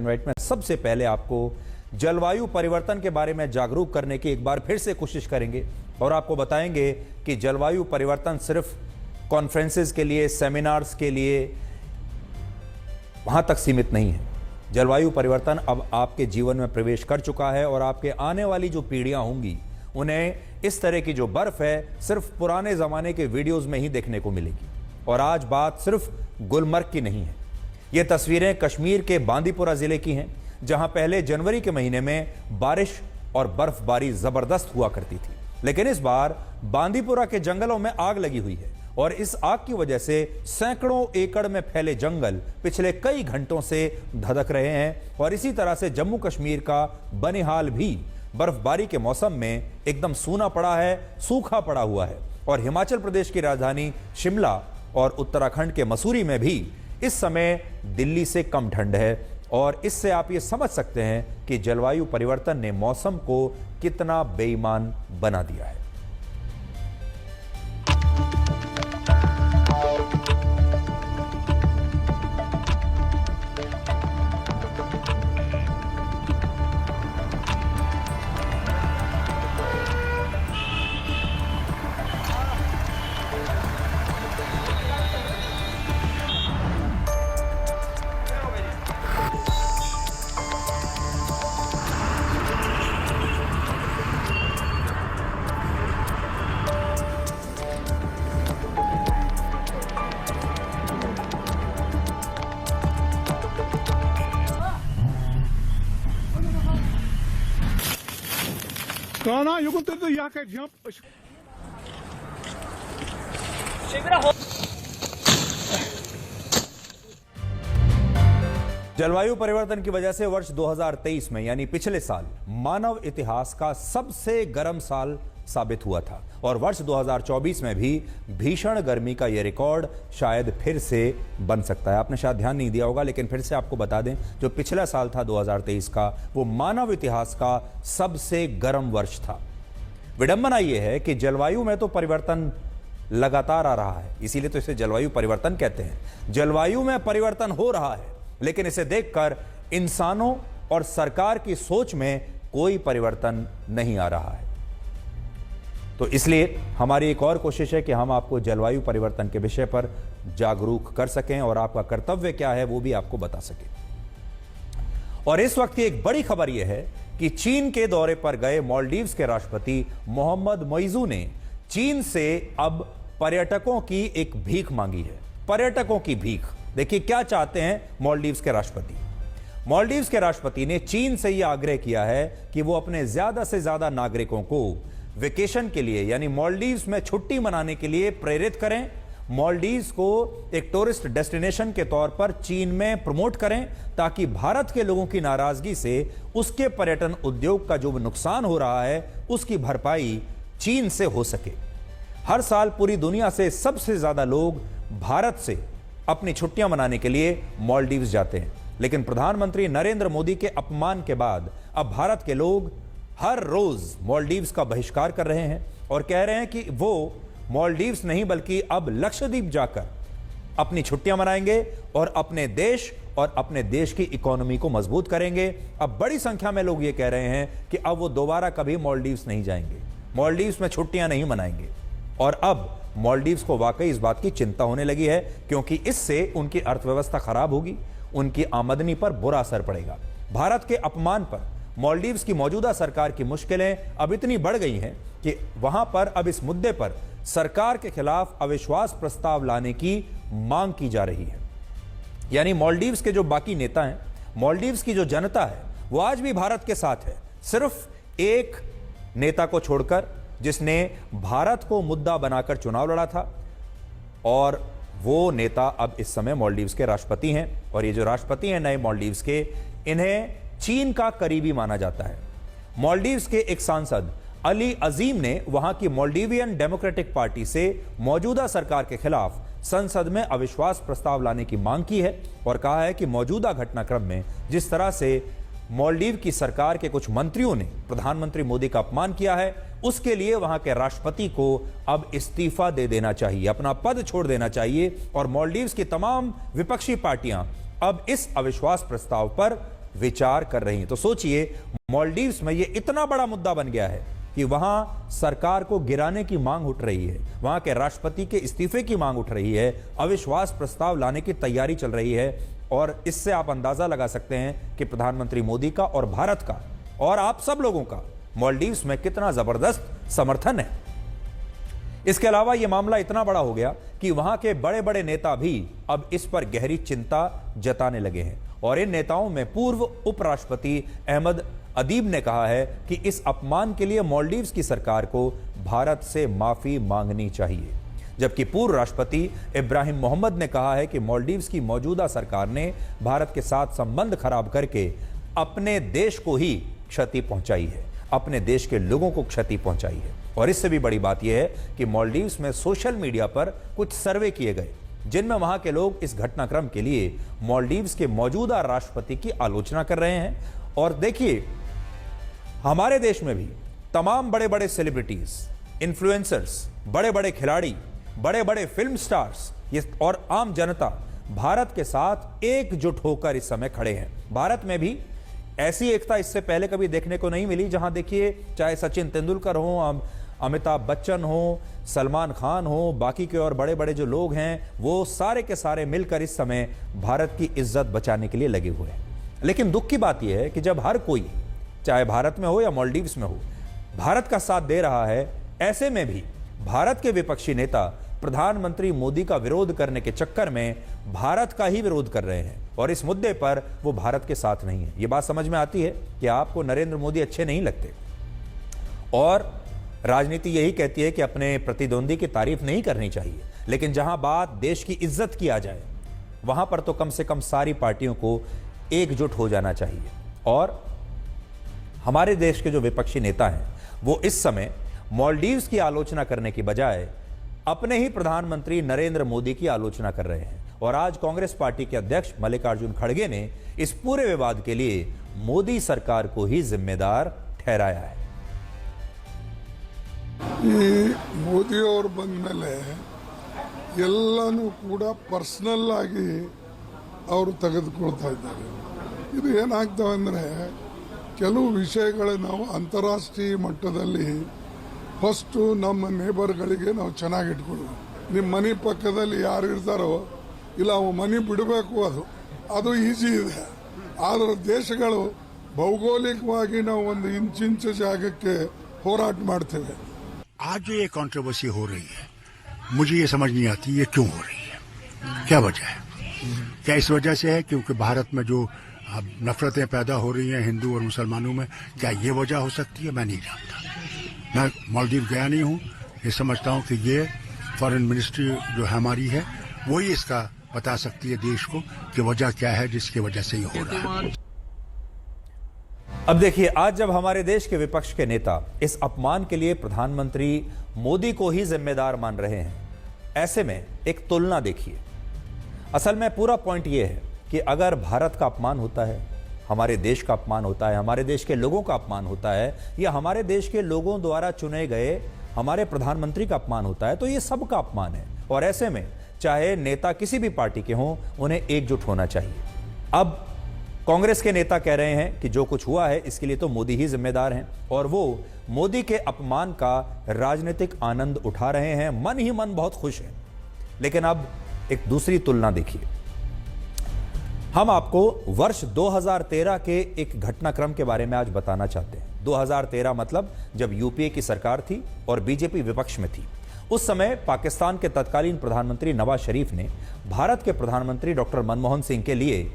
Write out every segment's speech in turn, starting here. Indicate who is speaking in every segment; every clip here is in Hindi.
Speaker 1: इनवाइट में सबसे पहले आपको जलवायु परिवर्तन के बारे में जागरूक करने की एक बार फिर से कोशिश करेंगे और आपको बताएंगे कि जलवायु परिवर्तन सिर्फ कॉन्फ्रेंसेस के लिए, सेमिनार्स के लिए वहां तक सीमित नहीं है। जलवायु परिवर्तन अब आपके जीवन में प्रवेश कर चुका है और आपके आने वाली जो पीढ़ियां होंगी उन्हें इस तरह की जो बर्फ है सिर्फ पुराने जमाने के वीडियोस में ही देखने को मिलेगी। और आज बात सिर्फ गुलमर्ग की नहीं है। ये तस्वीरें कश्मीर के बांदीपुरा जिले की हैं, जहां पहले जनवरी के महीने में बारिश और बर्फबारी जबरदस्त हुआ करती थी, लेकिन इस बार बांदीपुरा के जंगलों में आग लगी हुई है और इस आग की वजह से सैकड़ों एकड़ में फैले जंगल पिछले कई घंटों से धधक रहे हैं। और इसी तरह से जम्मू कश्मीर का बनिहाल भी बर्फबारी के मौसम में एकदम सूना पड़ा है, सूखा पड़ा हुआ है। और हिमाचल प्रदेश की राजधानी शिमला और उत्तराखंड के मसूरी में भी इस समय दिल्ली से कम ठंड है। और इससे आप ये समझ सकते हैं कि जलवायु परिवर्तन ने मौसम को कितना बेईमान बना दिया है।
Speaker 2: Kana, you can take the yak jump.
Speaker 1: जलवायु परिवर्तन की वजह से वर्ष 2023 में यानी पिछले साल मानव इतिहास का सबसे गर्म साल साबित हुआ था। और वर्ष 2024 में भी भीषण गर्मी का यह रिकॉर्ड शायद फिर से बन सकता है। आपने शायद ध्यान नहीं दिया होगा, लेकिन फिर से आपको बता दें, जो पिछला साल था 2023 का, वो मानव इतिहास का सबसे गर्म वर्ष था। विडंबना यह है कि जलवायु में तो परिवर्तन लगातार आ रहा है, इसीलिए तो इसे जलवायु परिवर्तन कहते हैं। जलवायु में परिवर्तन हो रहा है, लेकिन इसे देखकर इंसानों और सरकार की सोच में कोई परिवर्तन नहीं आ रहा है। तो इसलिए हमारी एक और कोशिश है कि हम आपको जलवायु परिवर्तन के विषय पर जागरूक कर सकें और आपका कर्तव्य क्या है वो भी आपको बता सकें। और इस वक्त की एक बड़ी खबर यह है कि चीन के दौरे पर गए मालदीव्स के राष्ट्रपति मोहम्मद मोइजू ने चीन से अब पर्यटकों की एक भीख मांगी है। पर्यटकों की भीख। देखिए क्या चाहते हैं मालदीव्स के राष्ट्रपति। मालदीव्स के राष्ट्रपति ने चीन से यह आग्रह किया है कि वो अपने ज्यादा से ज्यादा नागरिकों को वेकेशन के लिए यानी मालदीव्स में छुट्टी मनाने के लिए प्रेरित करें। मालदीव्स को एक टूरिस्ट डेस्टिनेशन के तौर पर चीन में प्रमोट करें, ताकि भारत के लोगों की नाराजगी से उसके पर्यटन उद्योग का जो नुकसान हो रहा है उसकी भरपाई चीन से हो सके। हर साल पूरी दुनिया से सबसे ज्यादा लोग भारत से अपनी छुट्टियां मनाने के लिए मालदीव्स जाते हैं, लेकिन प्रधानमंत्री नरेंद्र मोदी के अपमान के बाद अब भारत के लोग हर रोज मालदीव्स का बहिष्कार कर रहे हैं और कह रहे हैं कि वो मालदीव्स नहीं बल्कि अब लक्षद्वीप जाकर अपनी छुट्टियां मनाएंगे और अपने देश और अपने देश की इकोनॉमी को मजबूत करेंगे। अब बड़ी संख्या में लोग ये कह रहे हैं कि अब वो दोबारा कभी मालदीव्स नहीं जाएंगे, मालदीव्स में छुट्टियां नहीं मनाएंगे। और अब मालदीव्स को वाकई इस बात की चिंता होने लगी है, क्योंकि इससे उनकी अर्थव्यवस्था खराब होगी, उनकी आमदनी पर बुरा असर पड़ेगा। भारत के अपमान पर मालदीव्स की मौजूदा सरकार की मुश्किलें अब इतनी बढ़ गई हैं कि वहां पर अब इस मुद्दे पर सरकार के खिलाफ अविश्वास प्रस्ताव लाने की मांग की जा रही है। यानी मालदीव्स के जो बाकी नेता हैं, मालदीव्स की जो जनता है, वो आज भी भारत के साथ है, सिर्फ एक नेता को छोड़कर जिसने भारत को मुद्दा बनाकर चुनाव लड़ा था। और वो नेता अब इस समय मालदीव्स के राष्ट्रपति हैं। और ये जो राष्ट्रपति हैं नए मालदीव्स के, इन्हें चीन का करीबी माना जाता है। मालदीव्स के एक सांसद अली अजीम ने वहां की मालदीवियन डेमोक्रेटिक पार्टी से मौजूदा सरकार के खिलाफ संसद में अविश्वास प्रस्ताव लाने की मांग की है और कहा है कि मौजूदा घटनाक्रम में जिस तरह से मालदीव की सरकार के कुछ मंत्रियों ने प्रधानमंत्री मोदी का अपमान किया है, उसके लिए वहां के राष्ट्रपति को अब इस्तीफा दे देना चाहिए, अपना पद छोड़ देना चाहिए। और मालदीव्स की तमाम विपक्षी पार्टियां अब इस अविश्वास प्रस्ताव पर विचार कर रही हैं। तो सोचिए, मालदीव्स में यह इतना बड़ा मुद्दा बन गया है कि वहां सरकार को गिराने की मांग उठ रही है, वहां के राष्ट्रपति के इस्तीफे की मांग उठ रही है, अविश्वास प्रस्ताव लाने की तैयारी चल रही है। और इससे आप अंदाजा लगा सकते हैं कि प्रधानमंत्री मोदी का और भारत का और आप सब लोगों का मालदीव्स में कितना जबरदस्त समर्थन है। इसके अलावा यह मामला इतना बड़ा हो गया कि वहां के बड़े बड़े नेता भी अब इस पर गहरी चिंता जताने लगे हैं। और इन नेताओं में पूर्व उपराष्ट्रपति अहमद अदीब ने कहा है कि इस अपमान के लिए मालदीव्स की सरकार को भारत से माफी मांगनी चाहिए, जबकि पूर्व राष्ट्रपति इब्राहिम मोहम्मद ने कहा है कि मालदीव्स की मौजूदा सरकार ने भारत के साथ संबंध खराब करके अपने देश को ही क्षति पहुंचाई है, अपने देश के लोगों को क्षति पहुंचाई है। और इससे भी बड़ी बात यह है कि मालदीव्स में सोशल मीडिया पर कुछ सर्वे किए गए जिनमें वहां के लोग इस घटनाक्रम के लिए मालदीव्स के मौजूदा राष्ट्रपति की आलोचना कर रहे हैं। और देखिए, हमारे देश में भी तमाम बड़े बड़े सेलिब्रिटीज, इन्फ्लुएंसर्स, बड़े बड़े खिलाड़ी, बड़े बड़े फिल्म स्टार्स और आम जनता भारत के साथ एकजुट होकर इस समय खड़े हैं। भारत में भी ऐसी एकता इससे पहले कभी देखने को नहीं मिली, जहां देखिए चाहे सचिन तेंदुलकर हो, अमिताभ बच्चन हो, सलमान खान हो, बाकी के और बड़े बड़े जो लोग हैं वो सारे के सारे मिलकर इस समय भारत की इज्जत बचाने के लिए लगे हुए हैं। लेकिन दुख की बात यह है कि जब हर कोई, चाहे भारत में हो या मालदीव्स में हो, भारत का साथ दे रहा है, ऐसे में भी भारत के विपक्षी नेता प्रधानमंत्री मोदी का विरोध करने के चक्कर में भारत का ही विरोध कर रहे हैं और इस मुद्दे पर वो भारत के साथ नहीं है। ये बात समझ में आती है कि आपको नरेंद्र मोदी अच्छे नहीं लगते और राजनीति यही कहती है कि अपने प्रतिद्वंदी की तारीफ नहीं करनी चाहिए, लेकिन जहां बात देश की इज्जत की आ जाए वहां पर तो कम से कम सारी पार्टियों को एकजुट हो जाना चाहिए। और हमारे देश के जो विपक्षी नेता हैं वो इस समय मालदीव्स की आलोचना करने की बजाय अपने ही प्रधानमंत्री नरेंद्र मोदी की आलोचना कर रहे हैं। और आज कांग्रेस पार्टी के अध्यक्ष मल्लिकार्जुन खड़गे ने इस पूरे विवाद के लिए मोदी सरकार को ही जिम्मेदार ठहराया है।
Speaker 3: ಈ ಮೋದಿಯವರು ಬಂದ ಮೇಲೆ ಎಲ್ಲನೂ ಕೂಡ ಪರ್ಸನಲ್ ಆಗಿ ಅವರು ತೆಗೆದುಕೊಳ್ತಾ ಇದ್ದಾರೆ. ಇದು ಏನಾಗ್ತವೆ ಅಂದರೆ ಕೆಲವು ವಿಷಯಗಳು ನಾವು ಅಂತಾರಾಷ್ಟ್ರೀಯ ಮಟ್ಟದಲ್ಲಿ ಫಸ್ಟು ನಮ್ಮ ನೇಬರ್ಗಳಿಗೆ ನಾವು ಚೆನ್ನಾಗಿ ಇಟ್ಕೊಳ್ಳೋದು. ನಿಮ್ಮ ಮನೆ ಪಕ್ಕದಲ್ಲಿ ಯಾರು ಇರ್ತಾರೋ ಇಲ್ಲ ಅವ ಮನೆ ಬಿಡಬೇಕು, ಅದು ಈಜಿ ಇದೆ. ಆದರೆ ದೇಶಗಳು ಭೌಗೋಳಿಕವಾಗಿ ನಾವು ಒಂದು ಇಂಚಿಂಚು ಜಾಗಕ್ಕೆ ಹೋರಾಟ ಮಾಡ್ತೇವೆ.
Speaker 4: आज जो ये कंट्रोवर्सी हो रही है, मुझे ये समझ नहीं आती ये क्यों हो रही है, क्या वजह है? क्या इस वजह से है क्योंकि भारत में जो नफरतें पैदा हो रही हैं हिंदू और मुसलमानों में, क्या ये वजह हो सकती है? मैं नहीं जानता, मैं मालदीव गया नहीं हूँ। ये समझता हूँ कि ये फॉरेन मिनिस्ट्री जो हमारी है वही इसका बता सकती है देश को कि वजह क्या है जिसकी वजह से ये हो रहा है।
Speaker 1: अब देखिए, आज जब हमारे देश के विपक्ष के नेता इस अपमान के लिए प्रधानमंत्री मोदी को ही जिम्मेदार मान रहे हैं, ऐसे में एक तुलना देखिए। असल में पूरा पॉइंट यह है कि अगर भारत का अपमान होता है, हमारे देश का अपमान होता है, हमारे देश के लोगों का अपमान होता है, या हमारे देश के लोगों द्वारा चुने गए हमारे प्रधानमंत्री का अपमान होता है, तो ये सबका अपमान है। और ऐसे में चाहे नेता किसी भी पार्टी के हों, उन्हें एकजुट होना चाहिए। अब कांग्रेस के नेता कह रहे हैं कि जो कुछ हुआ है इसके लिए तो मोदी ही जिम्मेदार हैं और वो मोदी के अपमान का राजनीतिक आनंद उठा रहे हैं, मन ही मन बहुत खुश हैं। लेकिन अब एक दूसरी तुलना देखिए। हम आपको वर्ष 2013 के एक घटनाक्रम के बारे में आज बताना चाहते हैं। 2013 मतलब जब यूपीए की सरकार थी और बीजेपी विपक्ष में थी। उस समय पाकिस्तान के तत्कालीन प्रधानमंत्री नवाज शरीफ ने भारत के प्रधानमंत्री डॉक्टर मनमोहन सिंह के लिए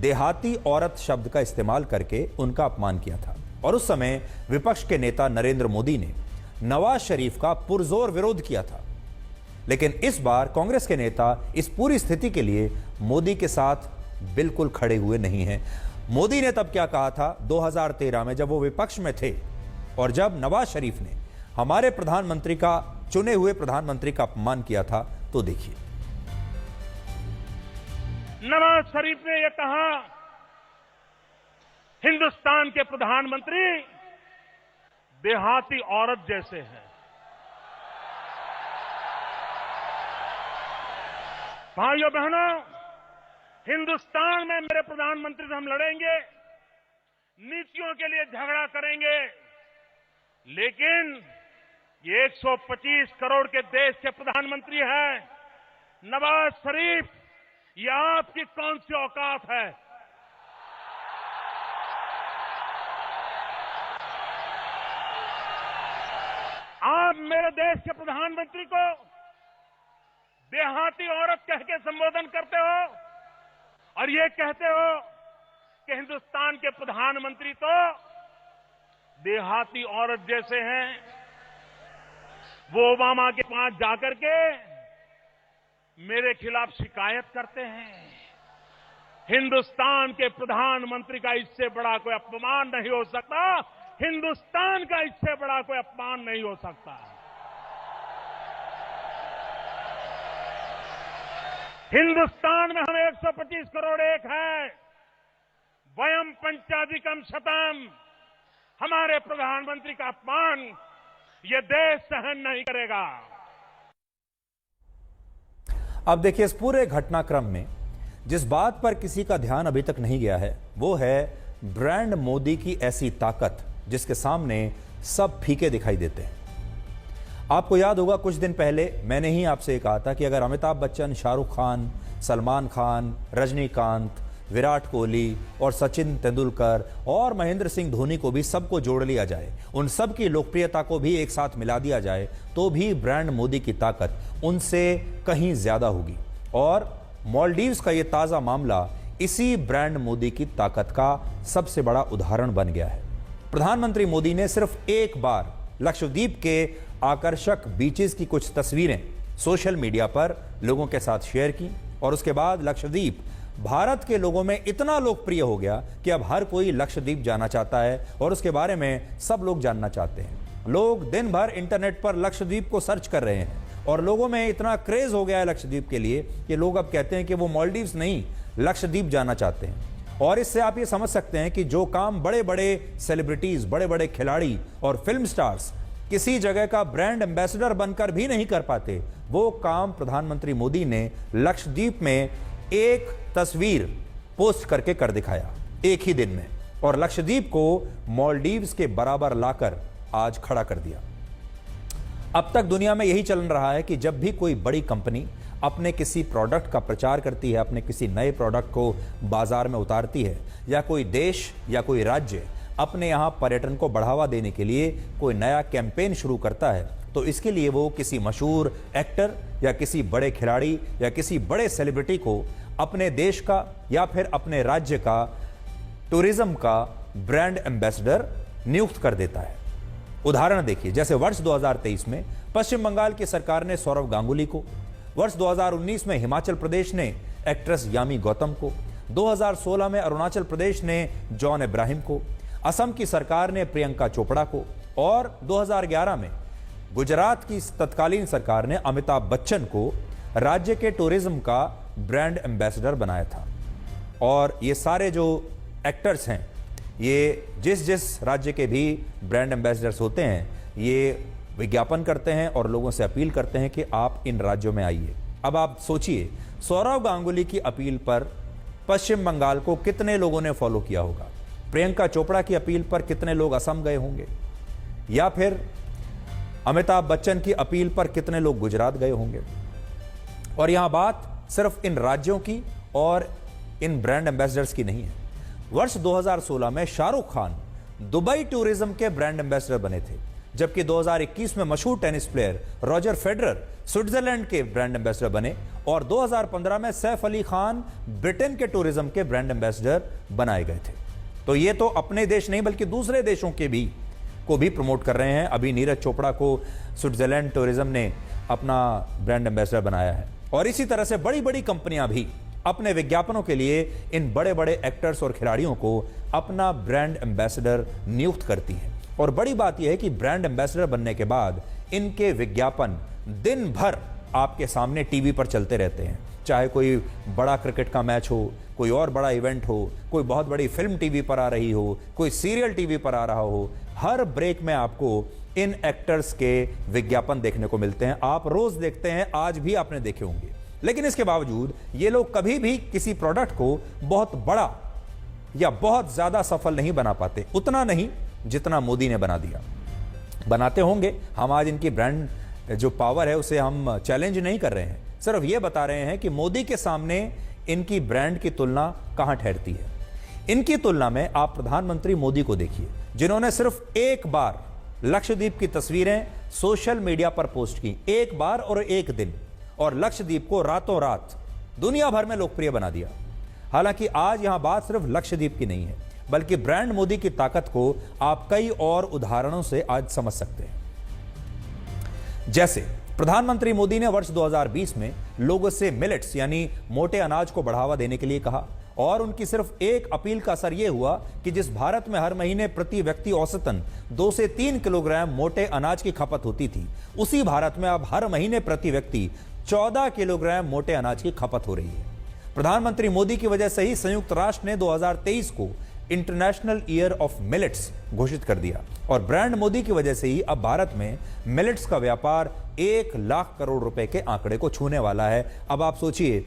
Speaker 1: देहाती औरत शब्द का इस्तेमाल करके उनका अपमान किया था। और उस समय विपक्ष के नेता नरेंद्र मोदी ने नवाज शरीफ का पुरजोर विरोध किया था। लेकिन इस बार कांग्रेस के नेता इस पूरी स्थिति के लिए मोदी के साथ बिल्कुल खड़े हुए नहीं हैं। मोदी ने तब क्या कहा था 2013 में जब वो विपक्ष में थे और जब नवाज शरीफ ने हमारे प्रधानमंत्री का, चुने हुए प्रधानमंत्री का अपमान किया था, तो देखिए।
Speaker 5: नवाज शरीफ ने यह कहा, हिंदुस्तान के प्रधानमंत्री देहाती औरत जैसे हैं। भाइयों बहनों, हिंदुस्तान में मेरे प्रधानमंत्री से हम लड़ेंगे नीतियों के लिए झगड़ा करेंगे, लेकिन ये 125 करोड़ के देश के प्रधानमंत्री हैं। नवाज शरीफ, ये आपकी कौन सी औकात है? आप मेरे देश के प्रधानमंत्री को देहाती औरत कह के संबोधन करते हो और ये कहते हो कि हिंदुस्तान के प्रधानमंत्री तो देहाती औरत जैसे हैं। वो ओबामा के पास जाकर के मेरे खिलाफ शिकायत करते हैं। हिंदुस्तान के प्रधानमंत्री का इससे बड़ा कोई अपमान नहीं हो सकता। हिंदुस्तान का इससे बड़ा कोई अपमान नहीं हो सकता। हिंदुस्तान में हम 125 करोड़ एक है। वयम पंचाधिकम शतम। हमारे प्रधानमंत्री का अपमान ये देश सहन नहीं करेगा।
Speaker 1: अब देखिए, इस पूरे घटनाक्रम में जिस बात पर किसी का ध्यान अभी तक नहीं गया है वो है ब्रांड मोदी की ऐसी ताकत जिसके सामने सब फीके दिखाई देते हैं। आपको याद होगा कुछ दिन पहले मैंने ही आपसे कहा था कि अगर अमिताभ बच्चन, शाहरुख खान, सलमान खान, रजनीकांत, विराट कोहली और सचिन तेंदुलकर और महेंद्र सिंह धोनी को भी सबको जोड़ लिया जाए, उन सब की लोकप्रियता को भी एक साथ मिला दिया जाए, तो भी ब्रांड मोदी की ताकत उनसे कहीं ज्यादा होगी। और मालदीव्स का यह ताजा मामला इसी ब्रांड मोदी की ताकत का सबसे बड़ा उदाहरण बन गया है। प्रधानमंत्री मोदी ने सिर्फ एक बार लक्षद्वीप के आकर्षक बीचेस की कुछ तस्वीरें सोशल मीडिया पर लोगों के साथ शेयर की और उसके बाद लक्षद्वीप भारत के लोगों में इतना लोकप्रिय हो गया कि अब हर कोई लक्षद्वीप जाना चाहता है और उसके बारे में सब लोग जानना चाहते हैं। लोग दिन भर इंटरनेट पर लक्षद्वीप को सर्च कर रहे हैं और लोगों में इतना क्रेज हो गया है लक्षद्वीप के लिए कि लोग अब कहते हैं कि वो मालदीव्स नहीं, लक्षद्वीप जाना चाहते हैं। और इससे आप ये समझ सकते हैं कि जो काम बड़े बड़े सेलिब्रिटीज, बड़े बड़े खिलाड़ी और फिल्म स्टार्स किसी जगह का ब्रांड एम्बेसडर बनकर भी नहीं कर पाते, वो काम प्रधानमंत्री मोदी ने लक्षद्वीप में एक तस्वीर पोस्ट करके कर दिखाया एक ही दिन में, और लक्षद्वीप को मालदीव्स के बराबर लाकर आज खड़ा कर दिया। अब तक दुनिया में यही चलन रहा है कि जब भी कोई बड़ी कंपनी अपने किसी प्रोडक्ट का प्रचार करती है, अपने किसी नए प्रोडक्ट को बाजार में उतारती है, या कोई देश या कोई राज्य अपने यहाँ पर्यटन को बढ़ावा देने के लिए कोई नया कैंपेन शुरू करता है, तो इसके लिए वो किसी मशहूर एक्टर या किसी बड़े खिलाड़ी या किसी बड़े सेलिब्रिटी को अपने देश का या फिर अपने राज्य का टूरिज्म का ब्रांड एम्बेसडर नियुक्त कर देता है। उदाहरण देखिए, जैसे वर्ष 2023 में पश्चिम बंगाल की सरकार ने सौरव गांगुली को, वर्ष 2019 में हिमाचल प्रदेश ने एक्ट्रेस यामी गौतम को, 2016 में अरुणाचल प्रदेश ने जॉन इब्राहिम को, असम की सरकार ने प्रियंका चोपड़ा को और 2011 में गुजरात की तत्कालीन सरकार ने अमिताभ बच्चन को राज्य के टूरिज्म का ब्रांड एम्बेसडर बनाया था। और ये सारे जो एक्टर्स हैं, ये जिस जिस राज्य के भी ब्रांड एम्बेसडर्स होते हैं, ये विज्ञापन करते हैं और लोगों से अपील करते हैं कि आप इन राज्यों में आइए। अब आप सोचिए, सौरव गांगुली की अपील पर पश्चिम बंगाल को कितने लोगों ने फॉलो किया होगा? प्रियंका चोपड़ा की अपील पर कितने लोग असम गए होंगे? या फिर अमिताभ बच्चन की अपील पर कितने लोग गुजरात गए होंगे? और यहां बात सिर्फ इन राज्यों की और इन ब्रांड एम्बेसडर्स की नहीं है। वर्ष 2016 में शाहरुख खान दुबई टूरिज्म के ब्रांड एम्बेसडर बने थे, जबकि 2021 में मशहूर tennis player Roger Federer Switzerland के ब्रांड एम्बेसडर बने और 2015 में सैफ अली खान ब्रिटेन के टूरिज्म के ब्रांड एम्बेसडर बनाए गए थे। तो ये तो अपने देश नहीं बल्कि दूसरे देशों के को भी प्रमोट कर रहे हैं। अभी नीरज चोपड़ा को स्विट्जरलैंड टूरिज्म ने अपना ब्रांड एम्बेसडर बनाया है। और इसी तरह से बड़ी बड़ी कंपनियां भी अपने विज्ञापनों के लिए इन बड़े बड़े एक्टर्स और खिलाड़ियों को अपना ब्रांड एम्बेसडर नियुक्त करती हैं। और बड़ी बात यह है कि ब्रांड एम्बेसडर बनने के बाद इनके विज्ञापन दिन भर आपके सामने टीवी पर चलते रहते हैं। चाहे कोई बड़ा क्रिकेट का मैच हो, कोई और बड़ा इवेंट हो, कोई बहुत बड़ी फिल्म टीवी पर आ रही हो, कोई सीरियल टीवी पर आ रहा हो, हर ब्रेक में आपको इन एक्टर्स के विज्ञापन देखने को मिलते हैं। आप रोज देखते हैं, आज भी आपने देखे होंगे। लेकिन इसके बावजूद ये लोग कभी भी किसी प्रोडक्ट को बहुत बड़ा या बहुत ज्यादा सफल नहीं बना पाते, उतना नहीं जितना मोदी ने बना दिया। बनाते होंगे, हम आज इनकी ब्रांड जो पावर है उसे हम चैलेंज नहीं कर रहे हैं, सिर्फ ये बता रहे हैं कि मोदी के सामने इनकी ब्रांड की तुलना कहां ठहरती है। इनकी तुलना में आप प्रधानमंत्री मोदी को देखिए, जिन्होंने सिर्फ एक बार लक्षद्वीप की तस्वीरें सोशल मीडिया पर पोस्ट की, एक बार और एक दिन, और लक्षद्वीप को रातों रात दुनिया भर में लोकप्रिय बना दिया। हालांकि आज यहां बात सिर्फ लक्षद्वीप की नहीं है, बल्कि ब्रांड मोदी की ताकत को आप कई और उदाहरणों से आज समझ सकते हैं। जैसे प्रधानमंत्री मोदी ने वर्ष 2020 में लोगों से मिलेट्स यानी मोटे अनाज को बढ़ावा देने के लिए कहा, और उनकी सिर्फ एक अपील का असर यह हुआ कि जिस भारत में हर महीने प्रति व्यक्ति औसतन 2 से 3 किलोग्राम मोटे अनाज की खपत होती थी, उसी भारत में अब हर महीने प्रति व्यक्ति 14 किलोग्राम मोटे अनाज की खपत हो रही है। प्रधानमंत्री मोदी की वजह से ही संयुक्त राष्ट्र ने 2023 को इंटरनेशनल ईयर ऑफ मिलेट्स घोषित कर दिया, और ब्रांड मोदी की वजह से ही अब भारत में मिलेट्स का व्यापार 1 लाख करोड़ रुपए के आंकड़े को छूने वाला है। अब आप सोचिए,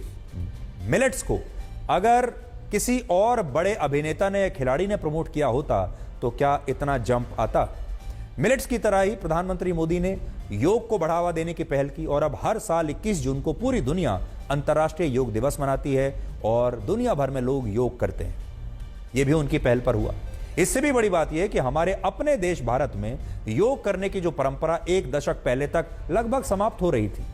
Speaker 1: मिलेट्स को अगर किसी और बड़े अभिनेता ने या खिलाड़ी ने प्रमोट किया होता तो क्या इतना जंप आता? मिलेट्स की तरह ही प्रधानमंत्री मोदी ने योग को बढ़ावा देने की पहल की, और अब हर साल 21 जून को पूरी दुनिया अंतर्राष्ट्रीय योग दिवस मनाती है और दुनिया भर में लोग योग करते हैं। यह भी उनकी पहल पर हुआ। इससे भी बड़ी बात यह है कि हमारे अपने देश भारत में योग करने की जो परंपरा 1 दशक पहले तक लगभग समाप्त हो रही थी,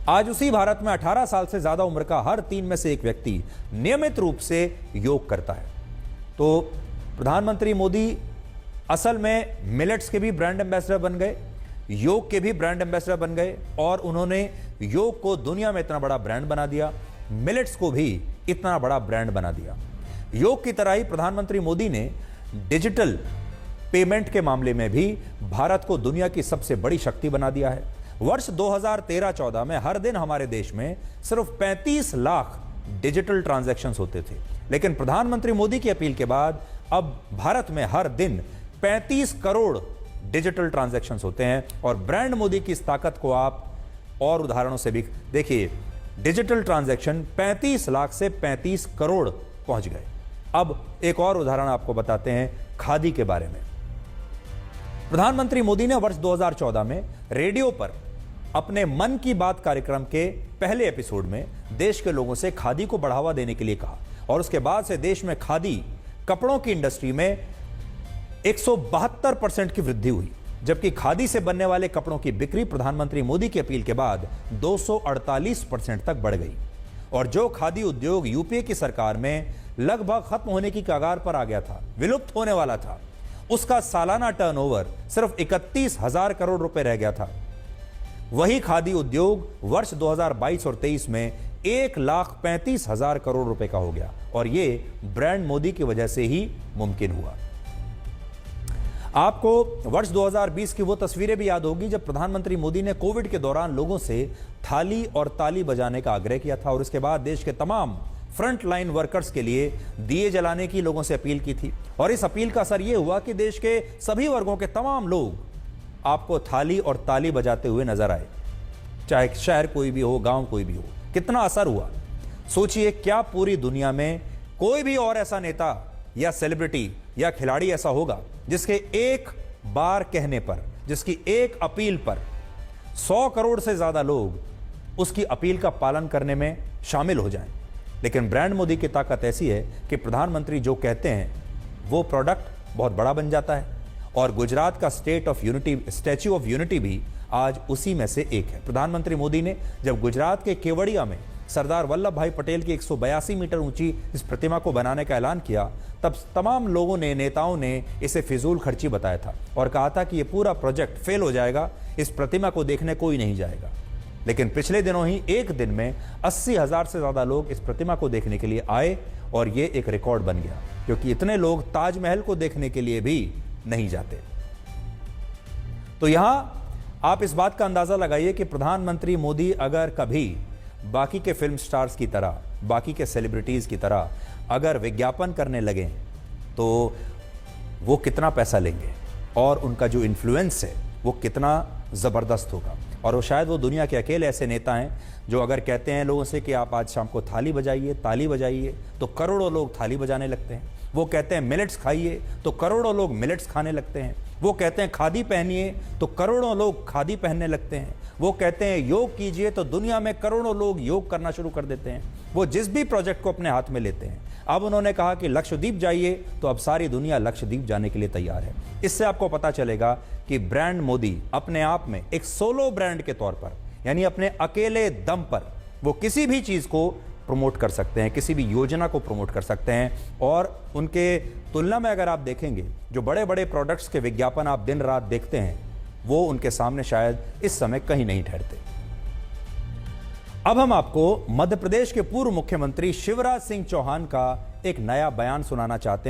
Speaker 1: आज उसी भारत में 18 साल से ज्यादा उम्र का हर 3 में से 1 व्यक्ति नियमित रूप से योग करता है। तो प्रधानमंत्री मोदी असल में मिलेट्स के भी ब्रांड एम्बेसडर बन गए, योग के भी ब्रांड एम्बेसडर बन गए, और उन्होंने योग को दुनिया में इतना बड़ा ब्रांड बना दिया, मिलेट्स को भी इतना बड़ा ब्रांड बना दिया। योग की तरह ही प्रधानमंत्री मोदी ने डिजिटल पेमेंट के मामले में भी भारत को दुनिया की सबसे बड़ी शक्ति बना दिया है। वर्ष 2013-14 में हर दिन हमारे देश में सिर्फ 35 लाख डिजिटल ट्रांजैक्शंस होते थे, लेकिन प्रधानमंत्री मोदी की अपील के बाद अब भारत में हर दिन 35 करोड़ डिजिटल ट्रांजैक्शंस होते हैं। और ब्रांड मोदी की इस ताकत को आप और उदाहरणों से भी देखिए, डिजिटल ट्रांजैक्शन 35 लाख से 35 करोड़ पहुंच गए। अब एक और उदाहरण आपको बताते हैं खादी के बारे में। प्रधानमंत्री मोदी ने वर्ष 2014 में रेडियो पर अपने मन की बात कार्यक्रम के पहले एपिसोड में देश के लोगों से खादी को बढ़ावा देने के लिए कहा, और उसके बाद से देश में खादी कपड़ों की इंडस्ट्री में 172% की वृद्धि हुई, जबकि खादी से बनने वाले कपड़ों की बिक्री प्रधानमंत्री मोदी की अपील के बाद 248% तक बढ़ गई। और जो खादी उद्योग यूपीए की सरकार में लगभग खत्म होने की कगार पर आ गया था, विलुप्त होने वाला था, उसका सालाना टर्नओवर सिर्फ 31,000 करोड़ रुपए रह गया था। वही खादी उद्योग वर्ष 2022 और 23 में 1,35,000 करोड़ रुपए का हो गया, और यह ब्रांड मोदी की वजह से ही मुमकिन हुआ। आपको वर्ष 2020 की वो तस्वीरें भी याद होगी जब प्रधानमंत्री मोदी ने कोविड के दौरान लोगों से थाली और ताली बजाने का आग्रह किया था, और उसके बाद देश के तमाम फ्रंट लाइन वर्कर्स के लिए दिए जलाने की लोगों से अपील की थी। और इस अपील का असर यह हुआ कि देश के सभी वर्गों के तमाम लोग आपको थाली और ताली बजाते हुए नजर आए, चाहे शहर कोई भी हो, गांव कोई भी हो। कितना असर हुआ सोचिए। क्या पूरी दुनिया में कोई भी और ऐसा नेता या सेलिब्रिटी या खिलाड़ी ऐसा होगा जिसके एक बार कहने पर, जिसकी एक अपील पर 100 करोड़ से ज्यादा लोग उसकी अपील का पालन करने में शामिल हो जाएं? लेकिन ब्रांड मोदी की ताकत ऐसी है कि प्रधानमंत्री जो कहते हैं वो प्रोडक्ट बहुत बड़ा बन जाता है। और गुजरात का स्टैच्यू ऑफ यूनिटी भी आज उसी में से एक है। प्रधानमंत्री मोदी ने जब गुजरात के केवड़िया में सरदार वल्लभ भाई पटेल की 182 मीटर ऊंची इस प्रतिमा को बनाने का ऐलान किया, तब तमाम लोगों ने, नेताओं ने इसे फिजूल खर्ची बताया था और कहा था कि यह पूरा प्रोजेक्ट फेल हो जाएगा, इस प्रतिमा को देखने कोई नहीं जाएगा। लेकिन पिछले दिनों ही एक दिन में 80,000 से ज्यादा लोग इस प्रतिमा को देखने के लिए आए, और यह एक रिकॉर्ड बन गया, क्योंकि इतने लोग ताजमहल को देखने के लिए भी नहीं जाते। तो यहां आप इस बात का अंदाजा लगाइए कि प्रधानमंत्री मोदी अगर कभी बाकी के फिल्म स्टार्स की तरह, बाकी के सेलिब्रिटीज की तरह अगर विज्ञापन करने लगे तो वो कितना पैसा लेंगे और उनका जो इन्फ्लुएंस है वो कितना जबरदस्त होगा। और वो शायद वो दुनिया के अकेले ऐसे नेता हैं जो अगर कहते हैं लोगों से कि आप आज शाम को थाली बजाइए, ताली बजाइए, तो करोड़ों लोग थाली बजाने लगते हैं। वो कहते हैं मिलेट्स खाइए, तो करोड़ों लोग मिलेट्स खाने लगते हैं। वो कहते हैं खादी पहनिए, तो करोड़ों लोग खादी पहनने लगते हैं। वो कहते हैं योग कीजिए, तो दुनिया में करोड़ों लोग योग करना शुरू कर देते हैं। वो जिस भी प्रोजेक्ट को अपने हाथ में लेते हैं। अब उन्होंने कहा कि लक्षद्वीप जाइए, तो अब सारी दुनिया लक्षद्वीप जाने के लिए तैयार है। इससे आपको पता चलेगा कि ब्रांड मोदी अपने आप में एक सोलो ब्रांड के तौर पर, यानी अपने अकेले दम पर वो किसी भी चीज को प्रमोट कर सकते हैं, किसी भी योजना को प्रमोट कर सकते हैं। और उनके तुलना में अगर आप देखेंगे, जो बड़े बड़े प्रोडक्ट्स के विज्ञापन आप दिन रात देखते हैं, वो उनके सामने शायद इस समय कहीं नहीं ठहरते। अब हम आपको मध्य प्रदेश के पूर्व मुख्यमंत्री शिवराज सिंह चौहान का एक नया बयान सुनाना चाहते हैं।